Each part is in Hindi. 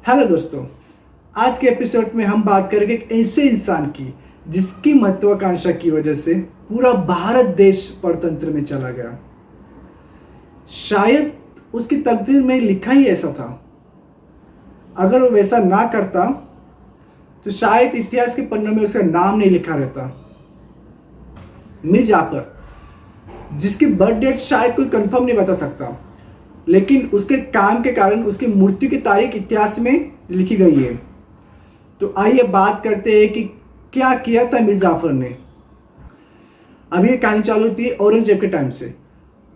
हेलो दोस्तों, आज के एपिसोड में हम बात करेंगे एक ऐसे इंसान की जिसकी महत्वाकांक्षा की वजह से पूरा भारत देश परतंत्र में चला गया। शायद उसकी तकदीर में लिखा ही ऐसा था। अगर वो वैसा ना करता तो शायद इतिहास के पन्नों में उसका नाम नहीं लिखा रहता। मीर जाफर, जिसकी बर्थ डेट शायद कोई कंफर्म नहीं बता सकता, लेकिन उसके काम के कारण उसकी मृत्यु की तारीख इतिहास में लिखी गई है। तो आइए बात करते हैं कि क्या किया था मीर जाफर ने। अभी ये कहानी चालू थी औरंगजेब के टाइम से।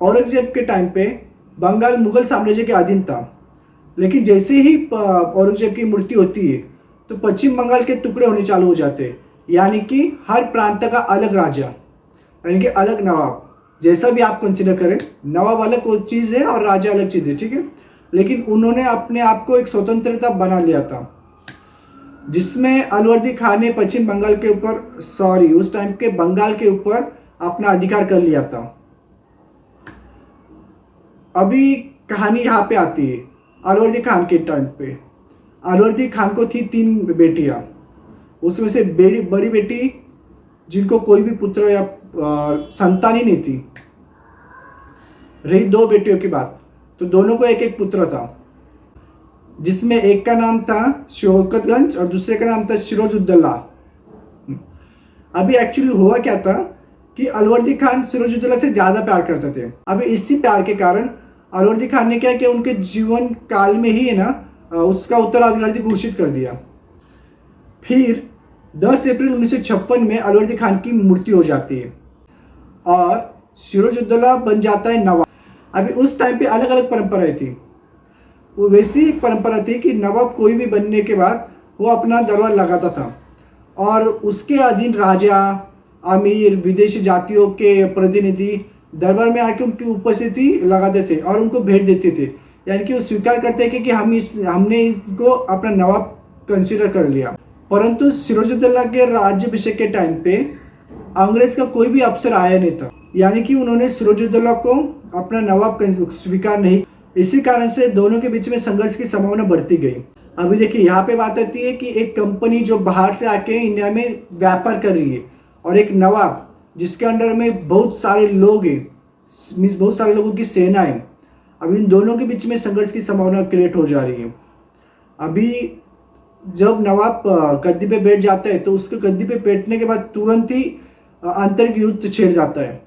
औरंगजेब के टाइम पे बंगाल मुगल साम्राज्य के अधीन था, लेकिन जैसे ही औरंगजेब की मृत्यु होती है तो पश्चिम बंगाल के टुकड़े होने चालू हो जाते हैं, यानी कि हर प्रांत का अलग राजा, यानी कि अलग नवाब। जैसा भी आप कंसिडर करें, नवाब अलग कोई चीज़ है और राजा अलग चीज़ है, ठीक है। लेकिन उन्होंने अपने आप को एक स्वतंत्रता बना लिया था, जिसमें अलवर्दी खान ने पश्चिम बंगाल के ऊपर उस टाइम के बंगाल के ऊपर अपना अधिकार कर लिया था। अभी कहानी यहाँ पे आती है अलवर्दी खान के टाइम पे। अलवर्दी खान को थी 3 बेटियाँ, उसमें से बड़ी बेटी जिनको कोई भी पुत्र या संतान ही नहीं थी। रही 2 बेटियों की बात, तो दोनों को एक एक पुत्र था, जिसमें एक का नाम था शौकतगंज और दूसरे का नाम था सिराजुद्दौला। अभी एक्चुअली हुआ क्या था कि अलवर्दी खान सिराजुद्दौला से ज़्यादा प्यार करते थे। अभी इसी प्यार के कारण अलवर्दी खान ने क्या किया, उनके जीवन काल में ही है ना उसका उत्तराधिकारी घोषित कर दिया। फिर 10 अप्रैल 1956 में अलवर्दी खान की मृत्यु हो जाती है और सिराजुद्दौला बन जाता है नवाब। अभी उस टाइम पे अलग अलग परंपराएं थी। वो वैसी एक परंपरा थी कि नवाब कोई भी बनने के बाद वो अपना दरबार लगाता था और उसके अधीन राजा, अमीर, विदेशी जातियों के प्रतिनिधि दरबार में आके उनकी उपस्थिति लगाते थे और उनको भेंट देते थे। यानी कि वो स्वीकार करते थे कि हमने इसको अपना नवाब कंसिडर कर लिया। परंतु सिराजुद्दौला के राज्याभिषेक के टाइम पे अंग्रेज का कोई भी अफसर आया नहीं था, यानी कि उन्होंने सिराजुद्दौला को अपना नवाब स्वीकार नहीं। इसी कारण से दोनों के बीच में संघर्ष की संभावना बढ़ती गई। अभी देखिए यहाँ पे बात आती है कि एक कंपनी जो बाहर से आके इंडिया में व्यापार कर रही है और एक नवाब जिसके अंडर में बहुत सारे लोग हैं, मीन्स बहुत सारे लोगों की सेना है। अभी इन दोनों के बीच में संघर्ष की संभावना क्रिएट हो जा रही है। अभी जब नवाब गद्दी पे बैठ जाता है तो उसके गद्दी पे बैठने के बाद तुरंत ही आंतरिक युद्ध छिड़ जाता है,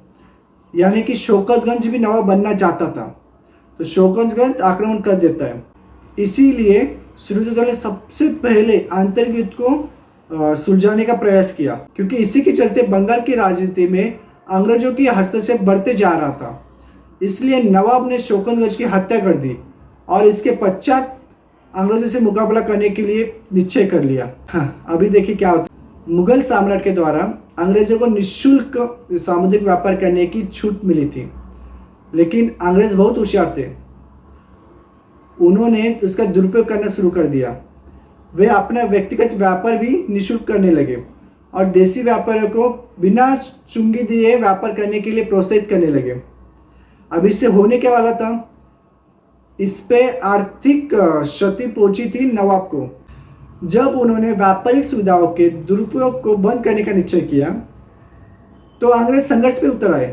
यानी कि शौकतगंज भी नवाब बनना चाहता था तो शौकतगंज आक्रमण कर देता है। इसीलिए सिराजुद्दौला ने सबसे पहले आंतरिक युद्ध को सुलझाने का प्रयास किया, क्योंकि इसी के चलते बंगाल की राजनीति में अंग्रेजों की हस्तक्षेप बढ़ते जा रहा था। इसलिए नवाब ने शौकतगंज की हत्या कर दी और इसके पश्चात अंग्रेजों से मुकाबला करने के लिए निश्चय कर लिया। हाँ, अभी देखिए क्या होता है। मुगल सम्राट के द्वारा अंग्रेजों को निःशुल्क सामुद्रिक व्यापार करने की छूट मिली थी, लेकिन अंग्रेज बहुत होशियार थे। उन्होंने उसका दुरुपयोग करना शुरू कर दिया। वे अपना व्यक्तिगत व्यापार भी निःशुल्क करने लगे और देसी व्यापारियों को बिना चुंगी दिए व्यापार करने के लिए प्रोत्साहित करने लगे। अब इससे होने क्या वाला था, इस पे आर्थिक क्षति पहुंची थी नवाब को। जब उन्होंने व्यापारिक सुविधाओं के दुरुपयोग को बंद करने का निश्चय किया तो अंग्रेज संघर्ष पे उतर आए।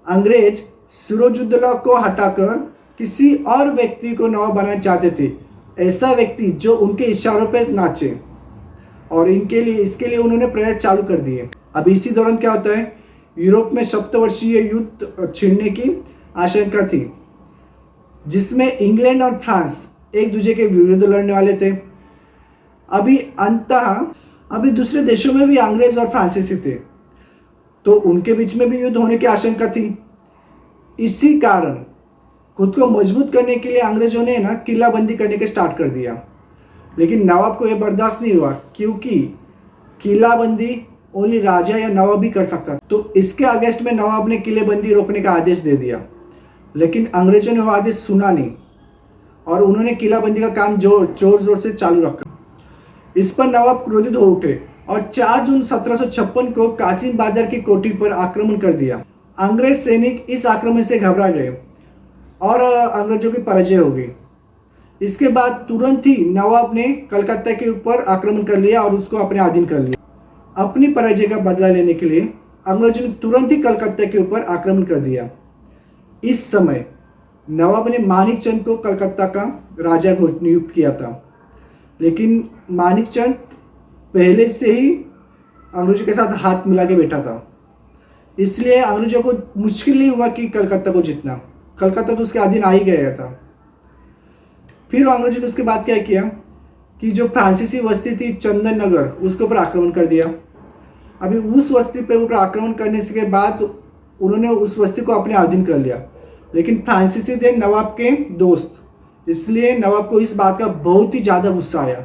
अंग्रेज सिराजुद्दौला को हटाकर किसी और व्यक्ति को नवाब बनाना चाहते थे, ऐसा व्यक्ति जो उनके इशारों पर नाचे, और इसके लिए उन्होंने प्रयास चालू कर दिए। अब इसी दौरान क्या होता है, यूरोप में सप्तवर्षीय युद्ध छिड़ने की आशंका थी, जिसमें इंग्लैंड और फ्रांस एक दूसरे के विरुद्ध लड़ने वाले थे। अभी दूसरे देशों में भी अंग्रेज और फ्रांसीसी थे, तो उनके बीच में भी युद्ध होने की आशंका थी। इसी कारण खुद को मजबूत करने के लिए अंग्रेजों ने ना किलाबंदी करने के स्टार्ट कर दिया, लेकिन नवाब को यह बर्दाश्त नहीं हुआ, क्योंकि किलाबंदी ओनली राजा या नवाब ही कर सकता था। तो इसके अगेंस्ट में नवाब ने किलेबंदी रोकने का आदेश दे दिया, लेकिन अंग्रेजों ने वो आदेश सुना नहीं और उन्होंने किलाबंदी का काम जोर जोर से चालू रखा। इस पर नवाब क्रोधित हो उठे और 4 जून 1756 को कासिम बाजार की कोठी पर आक्रमण कर दिया। अंग्रेज सैनिक इस आक्रमण से घबरा गए और अंग्रेजों की पराजय हो गई। इसके बाद तुरंत ही नवाब ने कलकत्ता के ऊपर आक्रमण कर लिया और उसको अपने अधीन कर लिया। अपनी पराजय का बदला लेने के लिए अंग्रेजों ने तुरंत ही कलकत्ता के ऊपर आक्रमण कर दिया। इस समय नवाब ने मानिक चंद को कलकत्ता का राजा नियुक्त किया था, लेकिन मानिक चंद पहले से ही अंग्रेजों के साथ हाथ मिला के बैठा था, इसलिए अंग्रेजों को मुश्किल नहीं हुआ कि कलकत्ता को जीतना। कलकत्ता तो उसके अधीन आ ही गया था। फिर अंग्रेजों ने उसके बाद क्या किया कि जो फ्रांसीसी बस्ती थी चंदन नगर, उसके ऊपर आक्रमण कर दिया। अभी उस बस्ती पे ऊपर आक्रमण करने के बाद उन्होंने उस बस्ती को अपने अधीन कर लिया, लेकिन फ्रांसीसी थे नवाब के दोस्त, इसलिए नवाब को इस बात का बहुत ही ज़्यादा गुस्सा आया।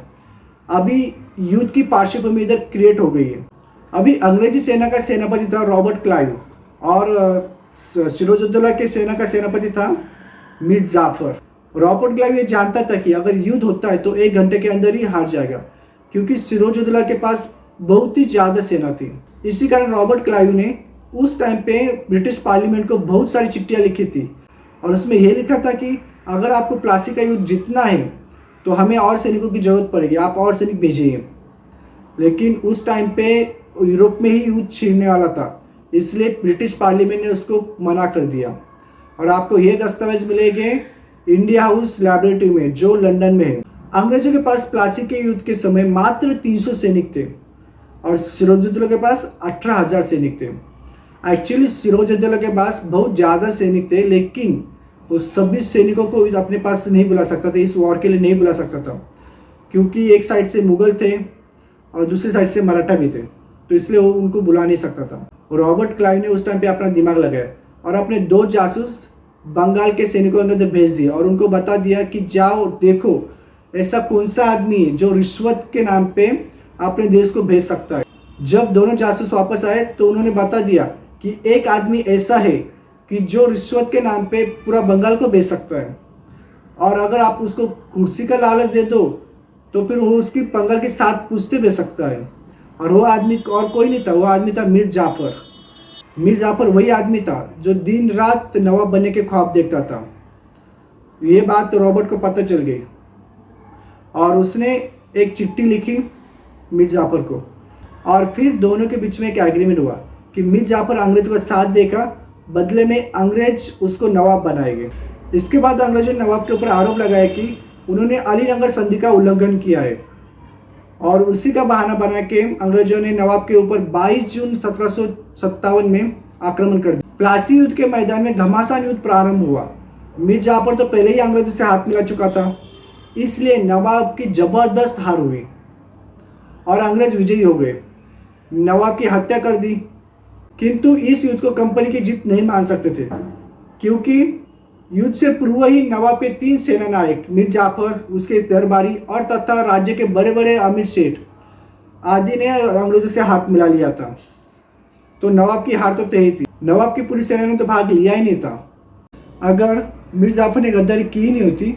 अभी युद्ध की पार्श्वभूमि इधर क्रिएट हो गई है। अभी अंग्रेजी सेना का सेनापति था रॉबर्ट क्लाइव और सिराजुद्दौला के सेना का सेनापति था मीर जाफर। रॉबर्ट क्लाइव ये जानता था कि अगर युद्ध होता है तो 1 घंटे के अंदर ही हार जाएगा, क्योंकि सिराजुद्दौला के पास बहुत ही ज़्यादा सेना थी। इसी कारण रॉबर्ट क्लाइव ने उस टाइम पे ब्रिटिश पार्लियामेंट को बहुत सारी चिट्ठियाँ लिखी थी और उसमें यह लिखा था कि अगर आपको प्लासी का युद्ध जीतना है तो हमें और सैनिकों की ज़रूरत पड़ेगी, आप और सैनिक भेजिए। लेकिन उस टाइम पे यूरोप में ही युद्ध छिड़ने वाला था, इसलिए ब्रिटिश पार्लियामेंट ने उसको मना कर दिया। और आपको ये दस्तावेज मिलेंगे इंडिया हाउस लाइब्रेरी में, जो लंदन में है। अंग्रेजों के पास प्लासी के युद्ध के समय मात्र 300 सैनिक थे और सिराजुद्दौला के पास 18,000 सैनिक थे। एक्चुअली सिराजुद्दौला के पास बहुत ज़्यादा सैनिक थे, लेकिन वो सभी सैनिकों को अपने पास नहीं बुला सकता था, इस वॉर के लिए नहीं बुला सकता था, क्योंकि एक साइड से मुगल थे और दूसरी साइड से मराठा भी थे, तो इसलिए वो उनको बुला नहीं सकता था। रॉबर्ट क्लाइव ने उस टाइम पे अपना दिमाग लगाया और अपने 2 जासूस बंगाल के सैनिकों के अंदर भेज दिया और उनको बता दिया कि जाओ देखो ऐसा कौन सा आदमी है जो रिश्वत के नाम पे अपने देश को भेज सकता है। जब दोनों जासूस वापस आए तो उन्होंने बता दिया कि एक आदमी ऐसा है कि जो रिश्वत के नाम पे पूरा बंगाल को भेज सकता है, और अगर आप उसको कुर्सी का लालच दे दो तो फिर वो उसकी बंगाल के 7 पुश्ते भेज सकता है। और वो आदमी और कोई नहीं था, वो आदमी था मीर जाफर। मीर जाफर वही आदमी था जो दिन रात नवाब बनने के ख्वाब देखता था। ये बात तो रॉबर्ट को पता चल गई और उसने एक चिट्ठी लिखी मीर जाफर को, और फिर दोनों के बीच में एक एग्रीमेंट हुआ कि मीर जाफर अंग्रेज का साथ देगा, बदले में अंग्रेज उसको नवाब बनाएंगे। इसके बाद अंग्रेजों ने नवाब के ऊपर आरोप लगाया कि उन्होंने अलीनगर संधि का उल्लंघन किया है, और उसी का बहाना बना के अंग्रेजों ने नवाब के ऊपर 22 जून 1757 में आक्रमण कर दिया। प्लासी युद्ध के मैदान में घमासान युद्ध प्रारंभ हुआ। मीर जाफर तो पहले ही अंग्रेजों से हाथ मिला चुका था, इसलिए नवाब की जबरदस्त हार हुई और अंग्रेज विजयी हो गए। नवाब की हत्या कर दी, किंतु इस युद्ध को कंपनी की जीत नहीं मान सकते थे, क्योंकि युद्ध से पूर्व ही नवाब के 3 सेनानायक मीर जाफर, उसके दरबारी और तथा राज्य के बड़े बड़े अमीर सेठ आदि ने अंग्रेजों से हाथ मिला लिया था। तो नवाब की हार तो तय थी। नवाब की पूरी सेना ने तो भाग लिया ही नहीं था। अगर मीर जाफर ने गद्दारी की ही नहीं होती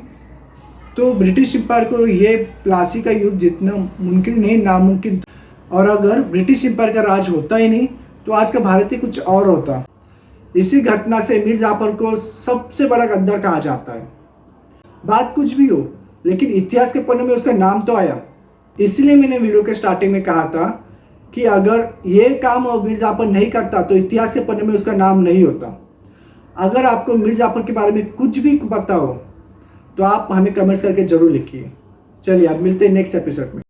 तो ब्रिटिश एम्पायर को ये प्लासी का युद्ध जीतना मुमकिन नहीं, नामुमकिन। और अगर ब्रिटिश एम्पायर का राज होता ही नहीं तो आज का भारत ही कुछ और होता। इसी घटना से मीर जाफर को सबसे बड़ा गद्दार कहा जाता है। बात कुछ भी हो, लेकिन इतिहास के पन्नों में उसका नाम तो आया। इसलिए मैंने वीडियो के स्टार्टिंग में कहा था कि अगर ये काम मीर जाफर नहीं करता तो इतिहास के पन्नों में उसका नाम नहीं होता। अगर आपको मीर जाफर के बारे में कुछ भी पता हो तो आप हमें कमेंट्स करके ज़रूर लिखिए। चलिए अब मिलते हैं नेक्स्ट एपिसोड में।